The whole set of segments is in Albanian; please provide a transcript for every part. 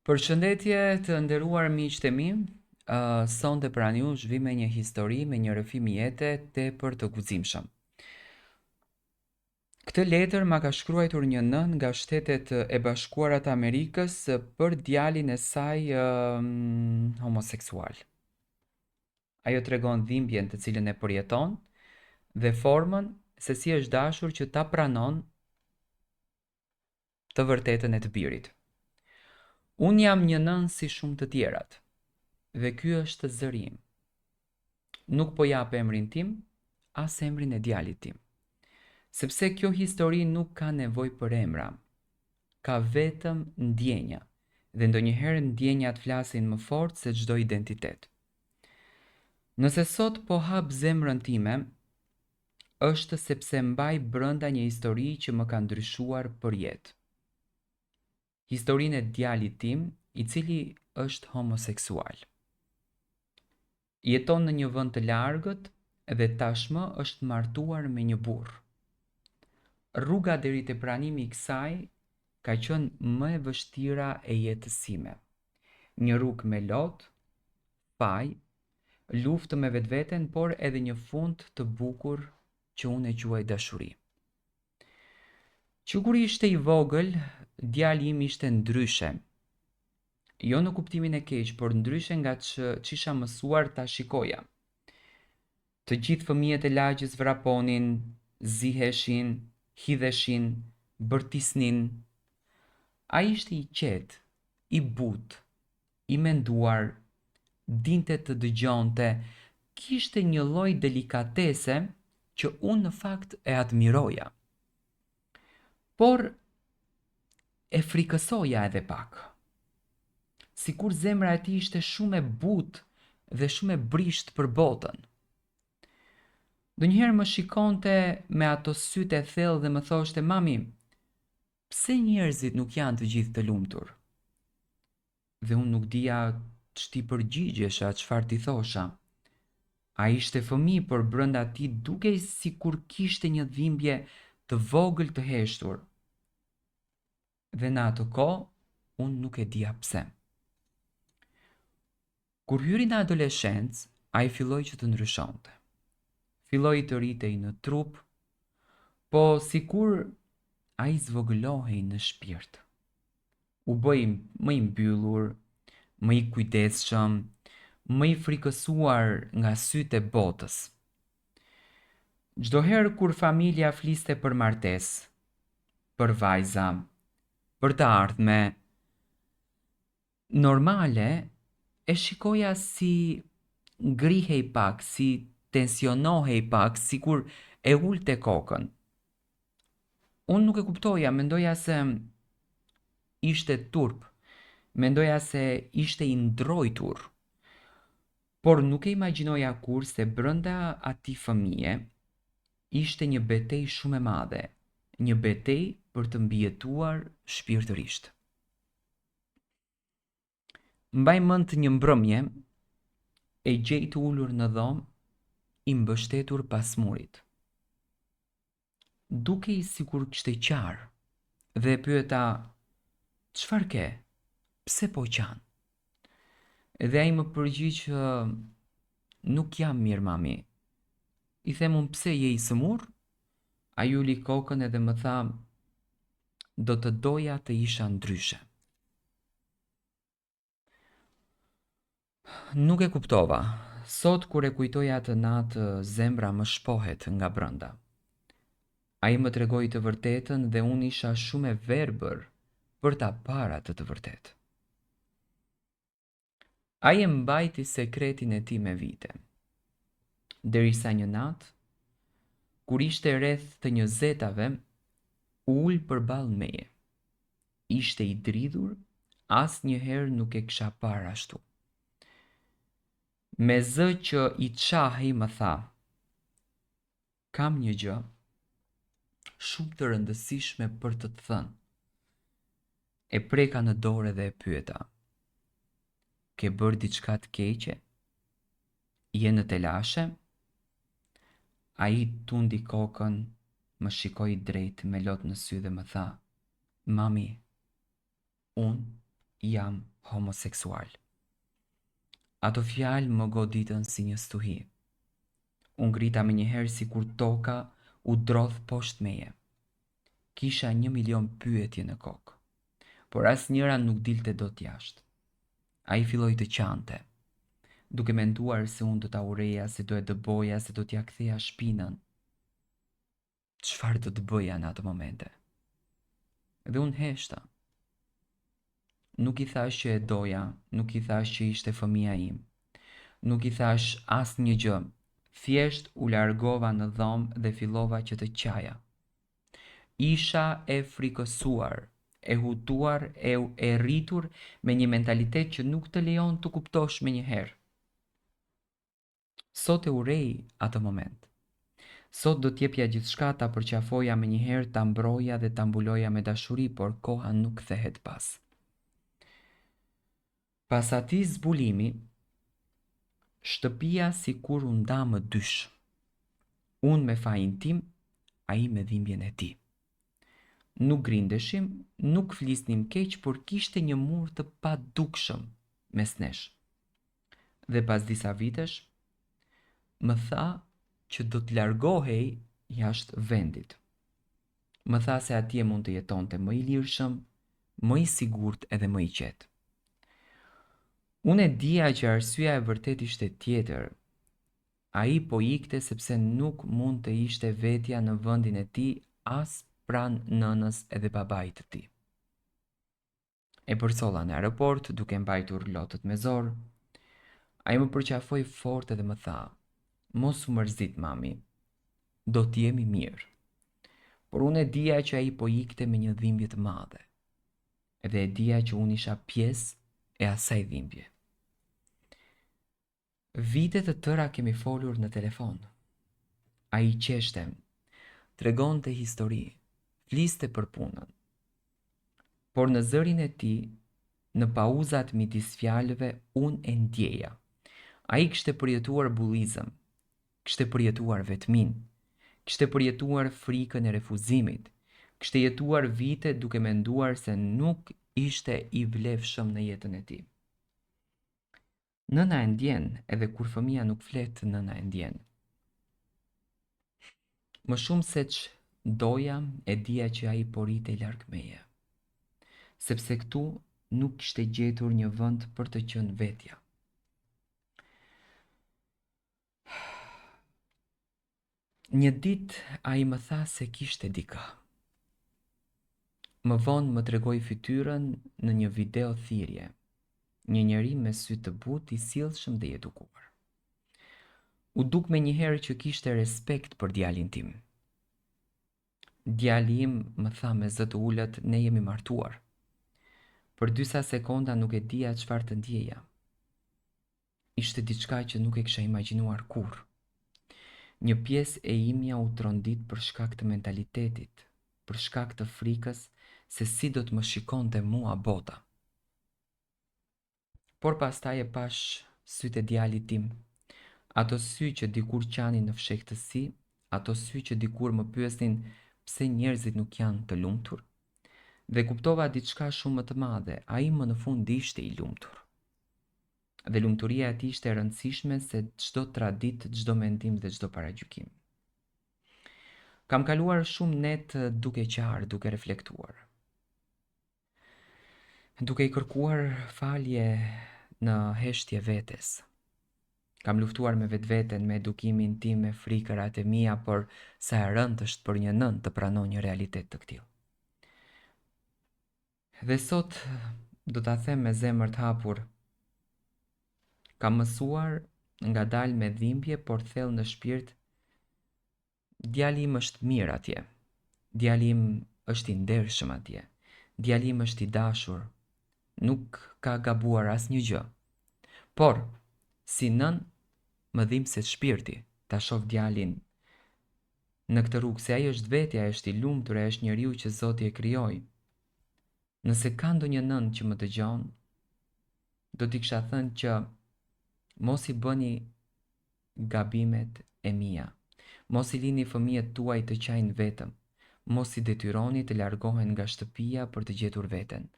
Përshëndetje të nderuar miqtë e mi, sonte pranë jush vi me një histori, me një rrëfim jete tepër të guximshëm. Këtë letër ma ka shkruar një nën nga Shtetet e Bashkuara të Amerikës për djalin e saj homoseksual. Ajo tregon dhimbjen të cilën e përjeton dhe formën se si është dashur që ta pranon të vërtetën e të birit. Unë jam një nën si shumë të tjerat, dhe ky është zëri im. Nuk po jap emrin tim, as emrin e djalit tim. Sepse kjo histori nuk ka nevojë për emra. Ka vetëm ndjenja, dhe ndonjëherë ndjenjat flasin më fort se çdo identitet. Nëse sot po hap zemrën time, është sepse mbaj brenda një histori që më ka ndryshuar për jetë. Historinë e djalit tim, i cili është homoseksual. Jeton në një vend të largët dhe tashmë është martuar me një burr. Rruga deri te pranimi i kësaj ka qenë më e vështira e jetës sime. Një rrugë me lot, faj, luftë me vetveten, por edhe një fund të bukur që unë e quaj dashuri. Që kur ishte i vogël, djali im ishte ndryshe. Jo në kuptimin e keq, por ndryshe nga ç'isha mësuar ta shikoja. Të gjithë fëmijët e lagjës vraponin, ziheshin, hidheshin, bërtisnin. Ai ishte i qetë, i butë, i menduar, dinte të dëgjonte, kishte një lloj delikatese që unë në fakt e admiroja. Por e frikësoja edhe pak. Sikur zemra e tij ishte shumë e butë dhe shumë e brisht për botën. Ndonjëherë më shikonte me ato sytë e thellë dhe më thoshte: "Mami, pse njerëzit nuk janë të gjithë të lumtur?" Dhe unë nuk dija ç'ti përgjigjesha, çfarë t'i thosha. Ai ishte fëmijë, por brenda tij dukej sikur kishte një dhimbje të vogël të heshtur. Dhe në atë kohë, unë nuk e dija pse. Kur hyri në adoleshencë, ai filloi që të ndryshonte. Filloi të rritej në trup, po sikur ai zvogëlohej në shpirt. U bëi më i mbyllur, më i kujdesshëm, më i frikësuar nga sytë e botës. Çdo herë kur familja fliste për martesë, për vajza, për të ardhme, normale e shikoja si ngrihej pak, si tensionohej pak, sikur e ulte kokën. Unë nuk e kuptoja, mendoja se ishte turp, mendoja se ishte i ndrojtur, por nuk e imagjinoja kur se brenda atij fëmije ishte një betejë shumë e madhe, një betejë për të mbijetuar shpirtërisht. Mbaj mend një mbrëmje, e gjej të ulur në dhomë, i mbështetur pas murit. Dukej sikur kishte qarë, dhe e pyeta: "Çfarë ke? Pse po qan?" Dhe ai më përgjigj: "Nuk jam mirë, mami." I them unë: "Pse je i sëmurë?" Ai uli kokën edhe më tha: "Do të doja të isha ndryshe." Nuk e kuptova. Sot kur e kujtoj atë natë, zemra më shpohet nga brenda. Ai më tregoi të vërtetën dhe unë isha shumë e verbër për ta parë atë të vërtetë. Ai e mbajti sekretin e tij me vite. Derisa një natë, kur ishte rreth të 20-tave, u ul përballë meje. Ishte i dridhur, asnjëherë nuk e kisha parë ashtu. Me zë që i çahej më tha: "Kam një gjë shumë të rëndësishme për të të thënë." E preka në dorë dhe e pyeta: "Ke bërë diçka të keqe? Je në telashe?" Ai tundi kokën, më shikoi drejt me lot në sy dhe më tha: "Mami, unë jam homoseksual. Ato fjalë më goditën si një stuhi. Unë grita me njëherë si kur toka u drodh poshtë meje. Kisha 1.000.000 pyetje në kokë, por asnjëra nuk dilte dot jashtë. Ai filloi të qante, duke menduar se unë do ta ureja, se do e dëboja, se do t'ja ktheja shpinën. Çfarë do të bëja në ato momente? Dhe unë heshta. Nuk i thash që e doja, nuk i thash që ishte fëmia im. Nuk i thash asnjë gjë. Thjesht u largova në dhomë dhe fillova që të qaja. Isha e frikësuar, e hutuar, e rritur me një mentalitet që nuk të lejon të kuptosh me njëherë. Sot e urej atë moment. Sot do t'jepja gjithçka, ta përqafoja me njëherë, ta mbroja dhe ta mbuloja me dashuri, por koha nuk kthehet pas. Pas atij zbulimi, shtëpia si kur u nda më dysh. Unë me fajin tim, ai me dhimbjen e tij. Nuk grindeshim, nuk flisnim keq, por kishte një mur të padukshëm mes nesh. Dhe pas disa vitesh, më tha që do të largohej jashtë vendit. Më tha se atje mund të jetonte më i lirshëm, më i sigurt edhe më i qetë. Unë e dija që arsyeja e vërtet ishte tjetër. Ai po ikte sepse nuk mund të ishte vetja në vendin e tij as pranë nënës edhe babait të tij. E përcolla në aeroport duke mbajtur lotët me zor. Ai më përqafoi fort edhe më tha: "Mos u mërzit, mami. Do t'jemi mirë." Por unë e dija që ai po ikte me një dhimbje të madhe. Edhe e dija që unë isha pjesë e asaj dhimbje. Vite të tëra kemi folur në telefon. Ai qeshte, tregonte histori, fliste për punën. Por në zërin e tij, në pauzat midis fjalëve, unë e ndjeja. Ai kishte përjetuar bullizëm, kishte përjetuar vetmin, kishte përjetuar frikën e refuzimit, kishte jetuar vite duke menduar se nuk ishte i vlefshëm në jetën e tij. Nëna e ndjen, edhe kur fëmia nuk flet, nëna e ndjen. Më shumë se doja, e dija që ai po ritej larg meje. Sepse këtu nuk kishte gjetur një vend për të qenë vetja. Një ditë ai më tha se kishte dikë. Më vonë më tregoi fytyrën në një video thirrje. Një njeri me sy të butë, i sjellshëm dhe i edukuar. U duk me njëherë që kishte respekt për djalin tim. Djali im më tha me zë të ulët: "Ne jemi martuar." Për disa sekonda nuk e dija çfarë të ndjeja. Ishte diçka që nuk e kisha imagjinuar kurrë. Një pjesë e imja u trondit për shkak të mentalitetit, për shkak të frikës se si do të më shikonte mua bota. Por pastaj e pash sytë e djalit tim, ato sy që dikur qanin në fshehtësi, ato sy që dikur më pyesnin pse njerëzit nuk janë të lumtur, dhe kuptova diçka shumë më të madhe: ai më në fund ishte i lumtur. Dhe lumturia e tij ishte e rëndësishme se çdo traditë, çdo mendim dhe çdo paragjykim. Kam kaluar shumë net duke qarë, duke reflektuar, duke i kërkuar falje në heshtje vetes. Kam luftuar me vetveten, me edukimin tim, me frikërat e mia, por sa e rëndë është për një nën të pranojë një realitet të tillë. Dhe sot do ta them me zemër të hapur, kam mësuar ngadalë me dhimbje, por thellë në shpirt: djali im është mirë atje. Djali im është i ndershëm atje. Djali im është i dashur. Nuk ka gabuar asnjë gjë. Por si nën më dhimbset shpirti ta shoh djalin në këtë rrugë, se ai është vetja, është i lumtur, ai është njeriu që Zoti e krijoi. Nëse ka ndonjë nën që më dëgjon, do t'i kisha thënë që mos i bëni gabimet e mia. Mos i lini fëmijët tuaj të qajnë vetëm. Mos i detyroni të largohen nga shtëpia për të gjetur veten.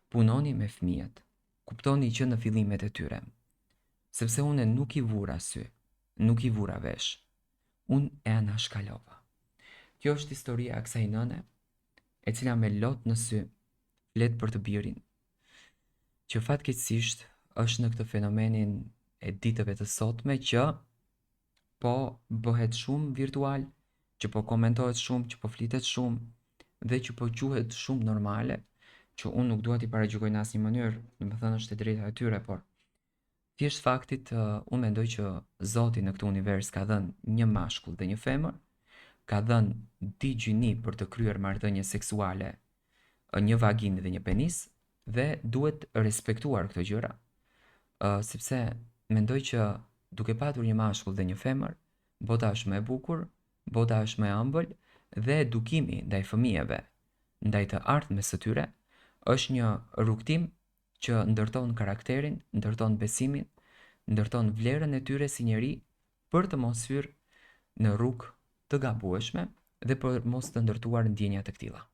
Punoni me fëmijët. kuptoni që në fillimet e tyre, sepse unë nuk i vura sy, nuk i vura vesh, unë e anashkalova. Kjo është historia e kësaj nëne, e cila me lot në sy flet për të birin, që fatkeqësisht është në këtë fenomenin e ditëve të sotme që po bëhet shumë virtual, që po komentohet shumë, që po flitet shumë dhe që po quhet shumë normale, që unë nuk dua t'i paragjykoj në asnjë mënyrë, domethënë është e drejta e tyre, por thjesht faktit unë mendoj që Zoti në këtë univers ka dhënë një mashkull dhe një femër, ka dhënë di gjini për të kryer marrëdhënie seksuale, një vaginë dhe një penis dhe duhet respektuar këto gjëra, sepse mendoj që duke patur një mashkull dhe një femër, bota është më e bukur, bota është më e ëmbël dhe edukimi ndaj fëmijëve, ndaj të ardhmes së tyre, është një rrugtim që ndërton karakterin, ndërton besimin, ndërton vlerën e tyre si njeri për të mos hyrë në rrugë të gabueshme dhe për mos të ndërtuar ndjenja të këtilla.